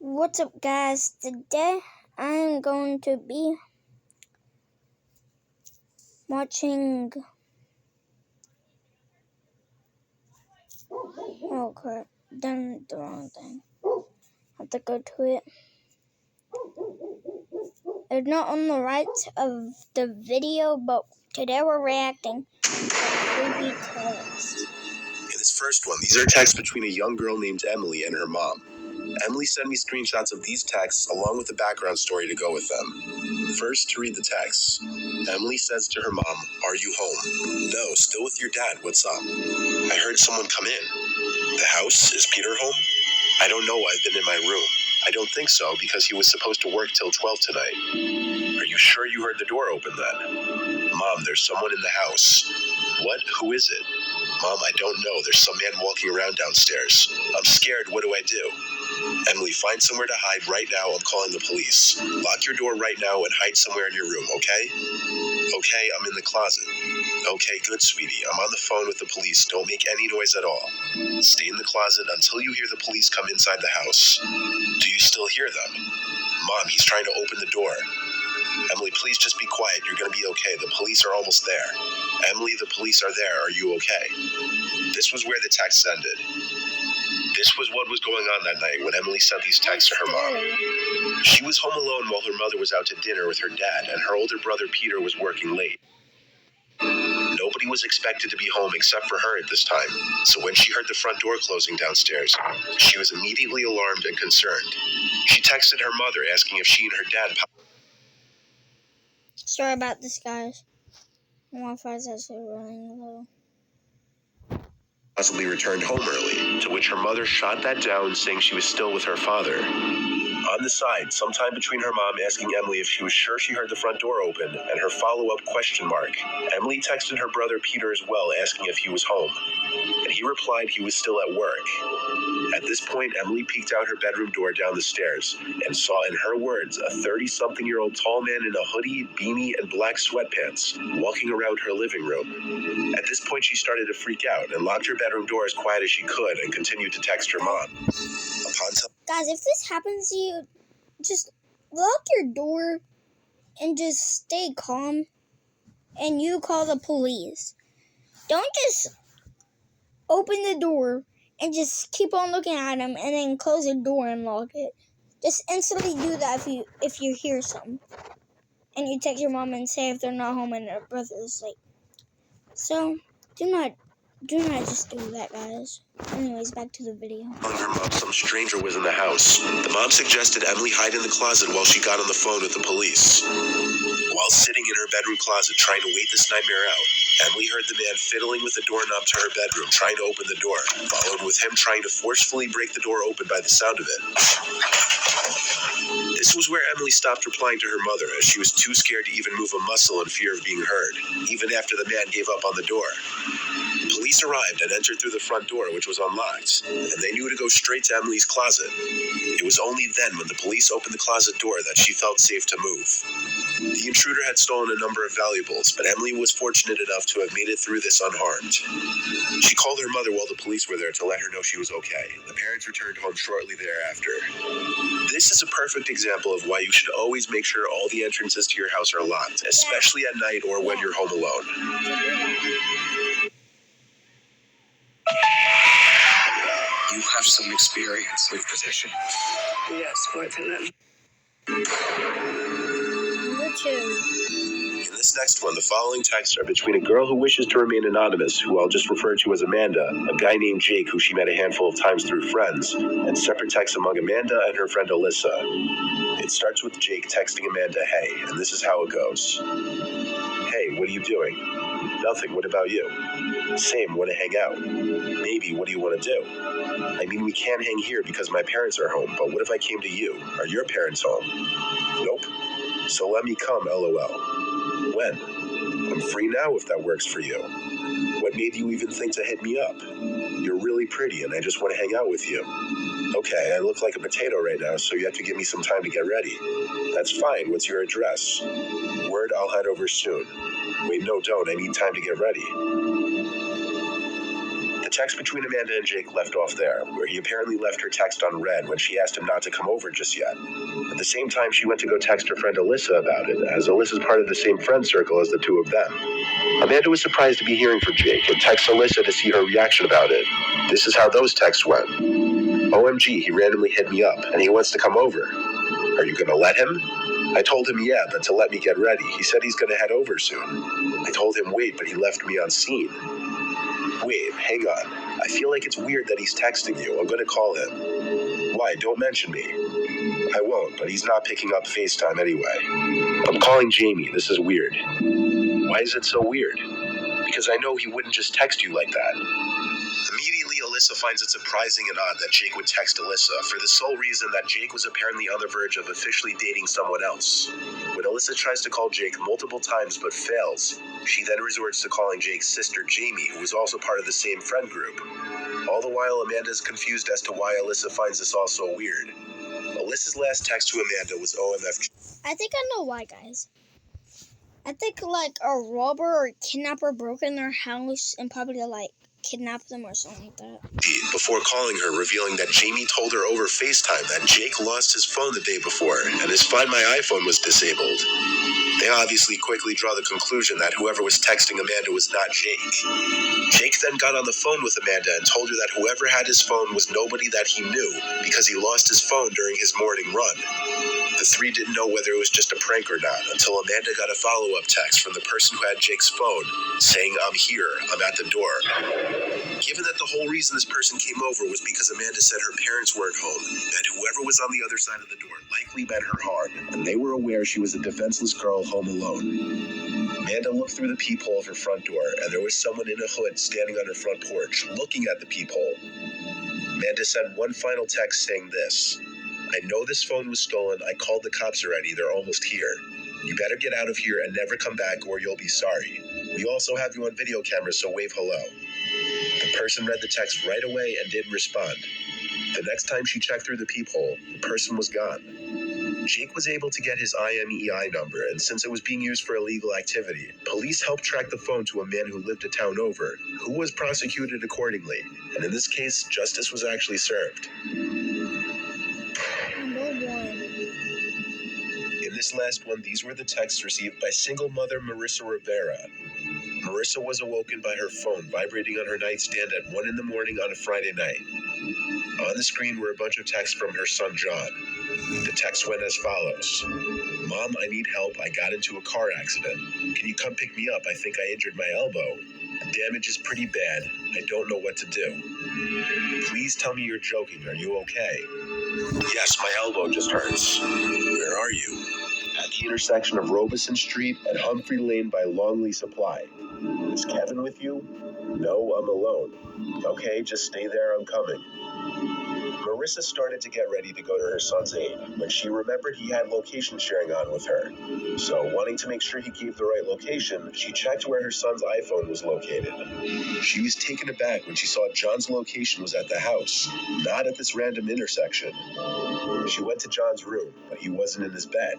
What's up, guys? Today I'm going to be watching. Oh crap, done the wrong thing. Have to go to it. It's not on the right of the video, but today we're reacting to creepy text. In this first one, these are texts between a young girl named Emily and her mom. Emily sent me screenshots of these texts along with the background story to go with them. First, to read the texts. Emily says to her mom, "Are you home?" "No, still with your dad. What's up?" "I heard someone come in." "The house? Is Peter home?" "I don't know. I've been in my room." "I don't think so because he was supposed to work till 12 tonight." "Are you sure you heard the door open then?" "Mom, there's someone in the house." "What? Who is it?" "Mom, I don't know. There's some man walking around downstairs. I'm scared. What do I do?" "Emily, find somewhere to hide right now. I'm calling the police. Lock your door right now and hide somewhere in your room, okay?" "Okay, I'm in the closet." "Okay, good, sweetie. I'm on the phone with the police. Don't make any noise at all. Stay in the closet until you hear the police come inside the house." "Do you still hear them?" "Mom, he's trying to open the door." "Emily, please just be quiet. You're going to be okay. The police are almost there." "Emily, the police are there. Are you okay?" This was where the text ended. This was what was going on that night when Emily sent these texts to her mom. She was home alone while her mother was out to dinner with her dad, and her older brother Peter was working late. Nobody was expected to be home except for her at this time, so when she heard the front door closing downstairs, she was immediately alarmed and concerned. She texted her mother asking if she and her dad... Sorry about this, guys. My Wi-Fi is actually running low. ...possibly returned home early, to which her mother shot that down, saying she was still with her father. On the side, sometime between her mom asking Emily if she was sure she heard the front door open and her follow-up question mark, Emily texted her brother Peter as well asking if he was home, and he replied he was still at work. At this point, Emily peeked out her bedroom door down the stairs and saw, in her words, a 30-something-year-old tall man in a hoodie, beanie, and black sweatpants walking around her living room. At this point, she started to freak out and locked her bedroom door as quiet as she could and continued to text her mom. Guys, if this happens to you, just lock your door and just stay calm and you call the police. Don't just open the door and just keep on looking at him and then close the door and lock it. Just instantly do that if you hear something. And you text your mom and say if they're not home and their brother is late. So do not just do that, guys. Anyways, back to the video. Telling her mom some stranger was in the house. The mom suggested Emily hide in the closet while she got on the phone with the police. While sitting in her bedroom closet trying to wait this nightmare out, Emily heard the man fiddling with the doorknob to her bedroom, trying to open the door, followed with him trying to forcefully break the door open by the sound of it. This was where Emily stopped replying to her mother, as she was too scared to even move a muscle in fear of being heard, even after the man gave up on the door. Police arrived and entered through the front door, which was unlocked, and they knew to go straight to Emily's closet. It was only then, when the police opened the closet door, that she felt safe to move. The intruder had stolen a number of valuables, but Emily was fortunate enough to have made it through this unharmed. She called her mother while the police were there to let her know she was okay. The parents returned home shortly thereafter. This is a perfect example of why you should always make sure all the entrances to your house are locked, especially at night or when you're home alone. You have some experience with possession. Yes, quite a lot. Number 2. In this next one, the following texts are between a girl who wishes to remain anonymous, who I'll just refer to as Amanda, a guy named Jake who she met a handful of times through friends, and separate texts among Amanda and her friend Alyssa. It starts with Jake texting Amanda, "Hey," and this is how it goes. "Hey, what are you doing?" "Nothing, what about you?" "Same, want to hang out." "Maybe, what do you want to do?" "I mean, we can't hang here because my parents are home, but what if I came to you? Are your parents home?" "Nope." "So let me come, LOL." "When?" "I'm free now if that works for you." "What made you even think to hit me up?" "You're really pretty and I just want to hang out with you." "Okay, I look like a potato right now, so you have to give me some time to get ready." "That's fine, what's your address?" "Word, I'll head over soon." "Wait, no, don't, I need time to get ready." The text between Amanda and Jake left off there, where he apparently left her text on read when she asked him not to come over just yet. At the same time, she went to go text her friend Alyssa about it, as Alyssa's part of the same friend circle as the two of them. Amanda was surprised to be hearing from Jake and texted Alyssa to see her reaction about it. This is how those texts went. OMG, he randomly hit me up, and he wants to come over. Are you gonna let him? I told him yeah, but to let me get ready. He said he's gonna head over soon. I told him wait, but he left me on scene. Wait, hang on. I feel like it's weird that he's texting you. I'm gonna call him. Why? Don't mention me. I won't, but he's not picking up FaceTime anyway. I'm calling Jamie. This is weird. Why is it so weird? Because I know he wouldn't just text you like that. Immediately, Alyssa finds it surprising and odd that Jake would text Alyssa for the sole reason that Jake was apparently on the verge of officially dating someone else. When Alyssa tries to call Jake multiple times but fails, she then resorts to calling Jake's sister Jamie, who is also part of the same friend group. All the while, Amanda is confused as to why Alyssa finds this all so weird. Alyssa's last text to Amanda was OMFG. I think I know why, guys. I think like a robber or kidnapper broke in their house and probably like kidnapped them or something like that. Before calling her, revealing that Jamie told her over FaceTime that Jake lost his phone the day before and his Find My iPhone was disabled. They obviously quickly draw the conclusion that whoever was texting Amanda was not Jake. Jake then got on the phone with Amanda and told her that whoever had his phone was nobody that he knew because he lost his phone during his morning run. The three didn't know whether it was just a prank or not until Amanda got a follow-up text from the person who had Jake's phone saying, "I'm here, I'm at the door." Given that the whole reason this person came over was because Amanda said her parents weren't home, that whoever was on the other side of the door likely meant her harm, and they were aware she was a defenseless girl home alone. Amanda looked through the peephole of her front door, and there was someone in a hood standing on her front porch, looking at the peephole. Amanda sent one final text saying this: "I know this phone was stolen. I called the cops already. They're almost here. You better get out of here and never come back or you'll be sorry. We also have you on video camera, so wave hello." The person read the text right away and didn't respond. The next time she checked through the peephole, the person was gone. Jake was able to get his IMEI number, and since it was being used for illegal activity, police helped track the phone to a man who lived a town over, who was prosecuted accordingly, and in this case, justice was actually served. In this last one, these were the texts received by single mother Marissa Rivera. Marissa was awoken by her phone vibrating on her nightstand at 1 a.m. on a Friday night. On the screen were a bunch of texts from her son John. The text went as follows: "Mom, I need help. I got into a car accident. Can you come pick me up? I think I injured my elbow. The damage is pretty bad. I don't know what to do. Please tell me you're joking. Are you okay?" "Yes, my elbow just hurts." "Where are you?" "At the intersection of Robeson Street and Humphrey Lane by Longley Supply." "Is Kevin with you?" "No, I'm alone." "Okay, just stay there, I'm coming." Marissa started to get ready to go to her son's aid when she remembered he had location sharing on with her. So, wanting to make sure he gave the right location, she checked where her son's iPhone was located. She was taken aback when she saw John's location was at the house, not at this random intersection. She went to John's room, but he wasn't in his bed.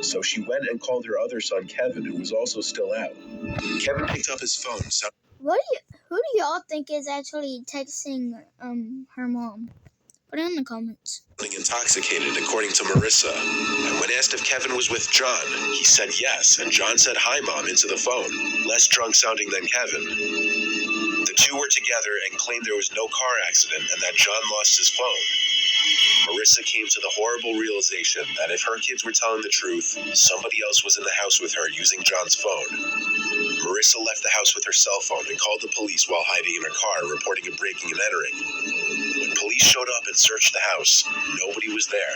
So she went and called her other son, Kevin, who was also still out. Kevin picked up his phone. Who do y'all think is actually texting her mom? Put it in the comments. Intoxicated, according to Marissa. And when asked if Kevin was with John, he said yes, and John said hi, Mom, into the phone, less drunk sounding than Kevin. The two were together and claimed there was no car accident and that John lost his phone. Marissa came to the horrible realization that if her kids were telling the truth, somebody else was in the house with her using John's phone. Marissa left the house with her cell phone and called the police while hiding in her car, reporting a breaking and entering. When police showed up and searched the house, nobody was there.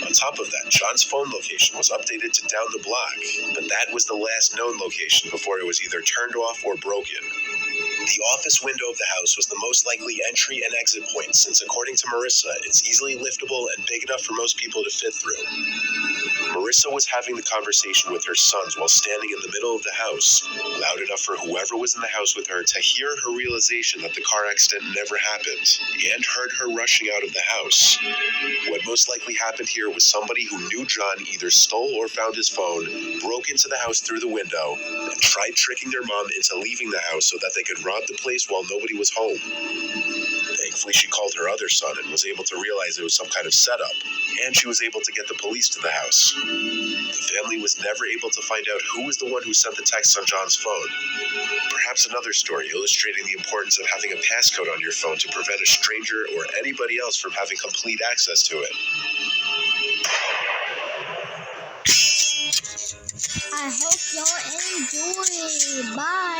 On top of that, John's phone location was updated to down the block, but that was the last known location before it was either turned off or broken. The office window of the house was the most likely entry and exit point since, according to Marissa, it's easily liftable and big enough for most people to fit through. Marissa was having the conversation with her sons while standing in the middle of the house, loud enough for whoever was in the house with her to hear her realization that the car accident never happened, and heard her rushing out of the house. What most likely happened here was somebody who knew John either stole or found his phone, broke into the house through the window, and tried tricking their mom into leaving the house so that they could rob robbed the place while nobody was home. Thankfully, she called her other son and was able to realize it was some kind of setup, and she was able to get the police to the house. The family was never able to find out who was the one who sent the text on John's phone. Perhaps another story illustrating the importance of having a passcode on your phone to prevent a stranger or anybody else from having complete access to it. I hope y'all enjoy. Bye.